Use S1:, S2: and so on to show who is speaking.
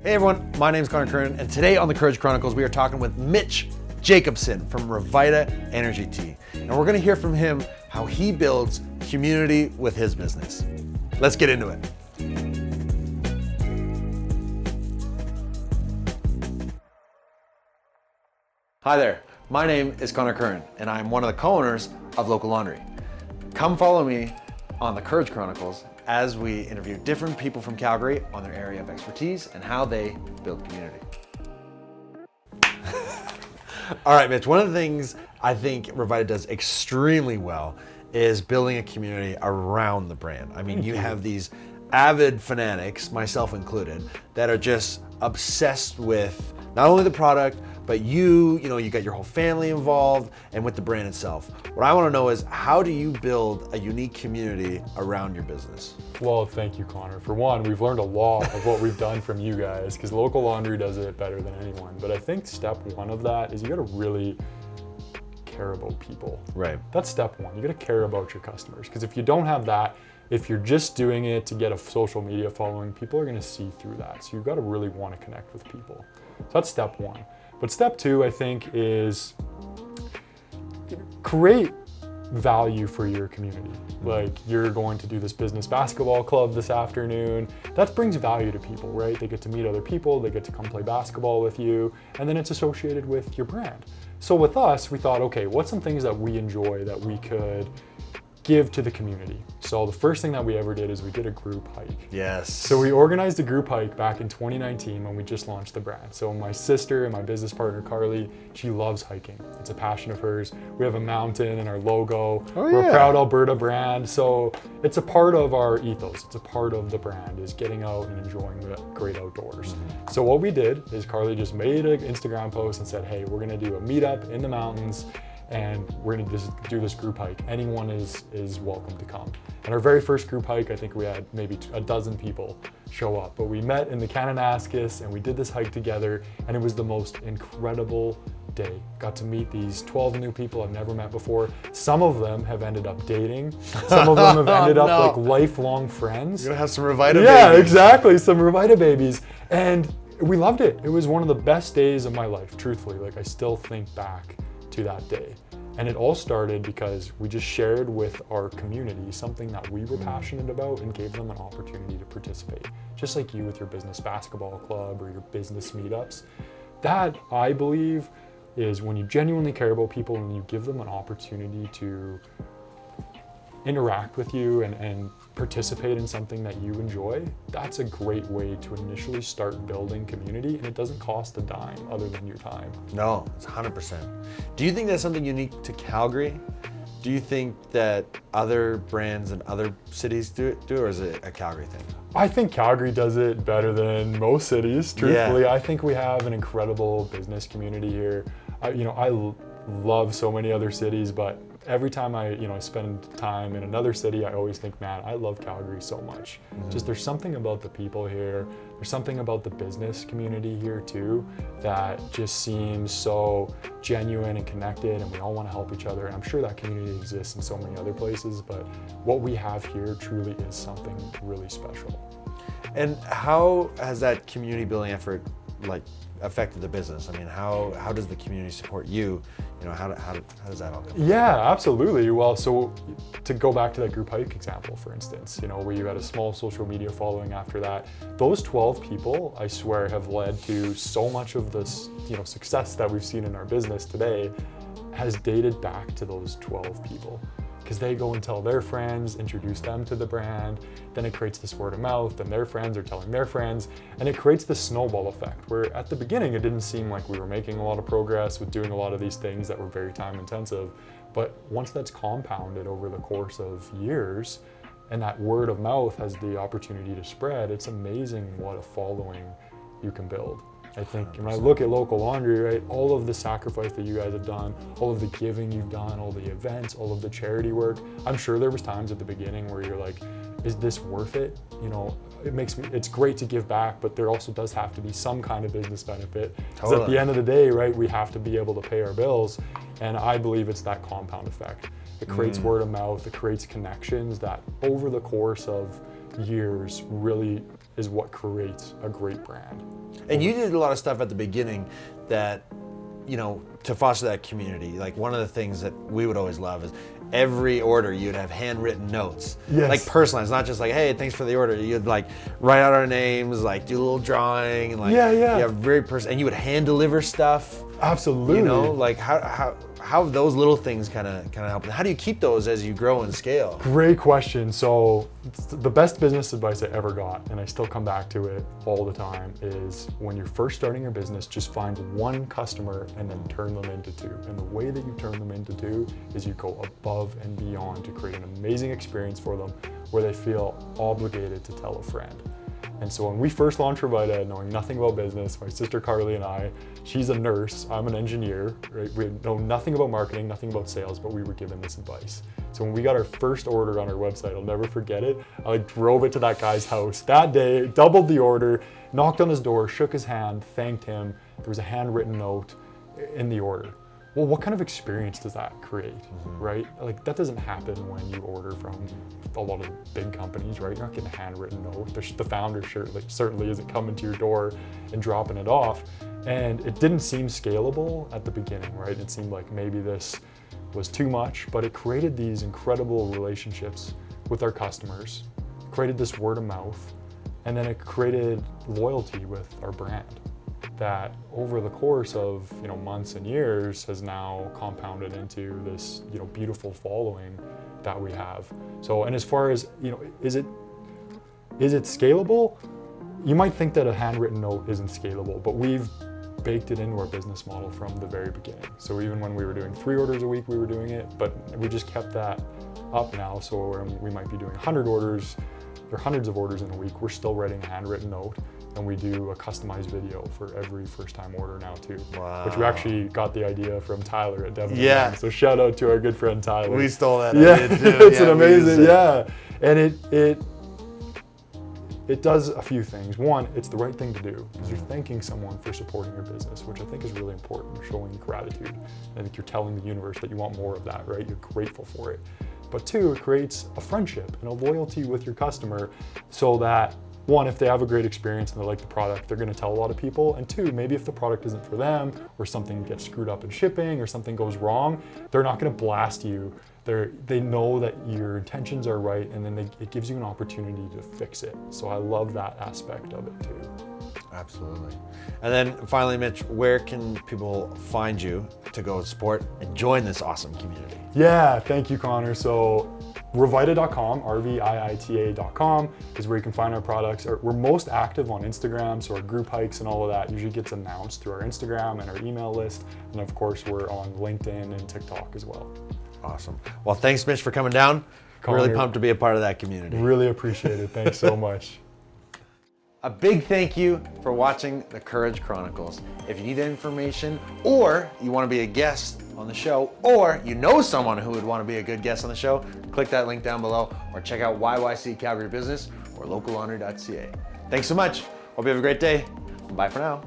S1: Hey everyone, my name is Curran, and today on the Chronicles, we are talking with Mitch Jacobson from Rviita Energy Tea. And we're gonna hear from him how he builds community with his business. Let's get into it. Hi there, my name is Curran, and I'm one of the co-owners of Local Laundry. Come follow me on the Chronicles as we interview different people from Calgary on their area of expertise and how they build community. All right, Mitch, one of the things I think Rviita does extremely well is building a community around the brand. I mean, you have these avid fanatics, myself included, that are just obsessed with not only the product, but you got your whole family involved and with the brand itself. What I want to know is, how do you build a unique community around your business?
S2: Well, thank you, Connor. For one, we've learned a lot of what we've done from you guys, because Local Laundry does it better than anyone. But I think step one of that is you got to really care about people.
S1: Right.
S2: That's step one. You got to care about your customers, because if you don't have that, if you're just doing it to get a social media following, people are going to see through that. So you've got to really want to connect with people. So that's step one. But step two, I think, is create value for your community. Like, you're going to do this business basketball club this afternoon. That brings value to people, right? They get to meet other people, they get to come play basketball with you, and then it's associated with your brand. So with us, we thought, okay, what's some things that we enjoy that we could give to the community? So the first thing that we ever did is we did a group hike.
S1: Yes.
S2: So we organized a group hike back in 2019 when we just launched the brand. So my sister and my business partner, Carly, she loves hiking. It's a passion of hers. We have a mountain in our logo. We're a proud Alberta brand. So it's a part of our ethos. It's a part of the brand, is getting out and enjoying the great outdoors. So what we did is Carly just made an Instagram post and said, hey, we're gonna do a meetup in the mountains, and we're gonna just do this group hike. Anyone is welcome to come. And our very first group hike, I think we had maybe a dozen people show up, but we met in the Kananaskis and we did this hike together, and it was the most incredible day. Got to meet these 12 new people I've never met before. Some of them have ended up dating. Some of them have ended up like lifelong friends.
S1: You're gonna have some Rviita babies.
S2: Yeah, exactly, some Rviita babies. And we loved it. It was one of the best days of my life, truthfully. Like, I still think back to that day. And it all started because we just shared with our community something that we were passionate about and gave them an opportunity to participate. Just like you with your business basketball club or your business meetups. That, I believe, is when you genuinely care about people and you give them an opportunity to interact with you and participate in something that you enjoy. That's a great way to initially start building community, and it doesn't cost a dime other than your time.
S1: No, it's 100%. Do you think that's something unique to Calgary? Do you think that other brands in other cities do it, or is it a Calgary thing?
S2: I think Calgary does it better than most cities, truthfully.
S1: Yeah.
S2: I think we have an incredible business community here. I love so many other cities, but every time I spend time in another city, I always think, man, I love Calgary so much. Just there's something about the people here. There's something about the business community here too that just seems so genuine and connected, and we all want to help each other. And I'm sure that community exists in so many other places, but what we have here truly is something really special.
S1: And how has that community building effort affected the business? I mean, how does the community support you? How does that all go?
S2: Yeah, absolutely. Well, so to go back to that group hike example, for instance, where you had a small social media following after that, those 12 people, I swear, have led to so much of this, success that we've seen in our business today has dated back to those 12 people. Because they go and tell their friends, introduce them to the brand, then it creates this word of mouth, and their friends are telling their friends, and it creates this snowball effect where at the beginning it didn't seem like we were making a lot of progress with doing a lot of these things that were very time intensive, but once that's compounded over the course of years, and that word of mouth has the opportunity to spread, it's amazing what a following you can build. I think when I look at Local Laundry, right, all of the sacrifice that you guys have done, all of the giving you've done, all the events, all of the charity work, I'm sure there was times at the beginning where you're like, is this worth it? It's great to give back, but there also does have to be some kind of business benefit. Because at the end of the day, right, we have to be able to pay our bills. And I believe it's that compound effect. It creates word of mouth, it creates connections that over the course of years really is what creates a great brand.
S1: And you did a lot of stuff at the beginning that, to foster that community. Like one of the things that we would always love is every order you'd have handwritten notes,
S2: Yes.
S1: like personalized, not just like, hey, thanks for the order. You'd like write out our names, like do a little drawing, and like very personal. And you would hand deliver stuff.
S2: Absolutely.
S1: Like how those little things kind of help. And how do you keep those as you grow and scale?
S2: Great question. So the best business advice I ever got, and I still come back to it all the time, is when you're first starting your business, just find one customer and then turn them into two. And the way that you turn them into two is you go above and beyond to create an amazing experience for them where they feel obligated to tell a friend. And so when we first launched Rviita, knowing nothing about business, my sister Carly and I, she's a nurse, I'm an engineer, right? We know nothing about marketing, nothing about sales, but we were given this advice. So when we got our first order on our website, I'll never forget it. I drove it to that guy's house that day, doubled the order, knocked on his door, shook his hand, thanked him. There was a handwritten note in the order. Well, what kind of experience does that create, right? Like that doesn't happen when you order from a lot of big companies, right? You're not getting a handwritten note. The founder certainly isn't coming to your door and dropping it off. And it didn't seem scalable at the beginning, right? It seemed like maybe this was too much, but it created these incredible relationships with our customers, created this word of mouth, and then it created loyalty with our brand that over the course of months and years has now compounded into this beautiful following that we have. So, and as far as is it scalable? You might think that a handwritten note isn't scalable, but we've baked it into our business model from the very beginning. So even when we were doing 3 orders a week, we were doing it, but we just kept that up now. So we might be doing 100 orders or hundreds of orders in a week. We're still writing a handwritten note. And we do a customized video for every first-time order now too. Wow. Which we actually got the idea from Tyler at Devon.
S1: Yeah.
S2: So shout out to our good friend Tyler.
S1: We stole that
S2: idea
S1: too.
S2: It's an amazing, And it does a few things. One, it's the right thing to do because you're thanking someone for supporting your business, which I think is really important. You're showing gratitude. I think you're telling the universe that you want more of that, right? You're grateful for it. But 2, it creates a friendship and a loyalty with your customer so that 1, if they have a great experience and they like the product, they're going to tell a lot of people. And 2, maybe if the product isn't for them or something gets screwed up in shipping or something goes wrong, they're not going to blast you. They know that your intentions are right, and then it gives you an opportunity to fix it. So I love that aspect of it too.
S1: Absolutely. And then finally, Mitch, where can people find you to go support and join this awesome community?
S2: Yeah, thank you, Connor. So Rviita.com, RVIITA.com is where you can find our products. We're most active on Instagram, so our group hikes and all of that usually gets announced through our Instagram and our email list. And of course, we're on LinkedIn and TikTok as well.
S1: Awesome. Well, thanks, Mitch, for coming down.
S2: Connor,
S1: really pumped to be a part of that community.
S2: Really appreciate it. Thanks so much.
S1: A big thank you for watching the Courage Chronicles. If you need information or you want to be a guest on the show, or you know someone who would want to be a good guest on the show, click that link down below or check out YYC Calgary Business or localhonor.ca. Thanks so much. Hope you have a great day. Bye for now.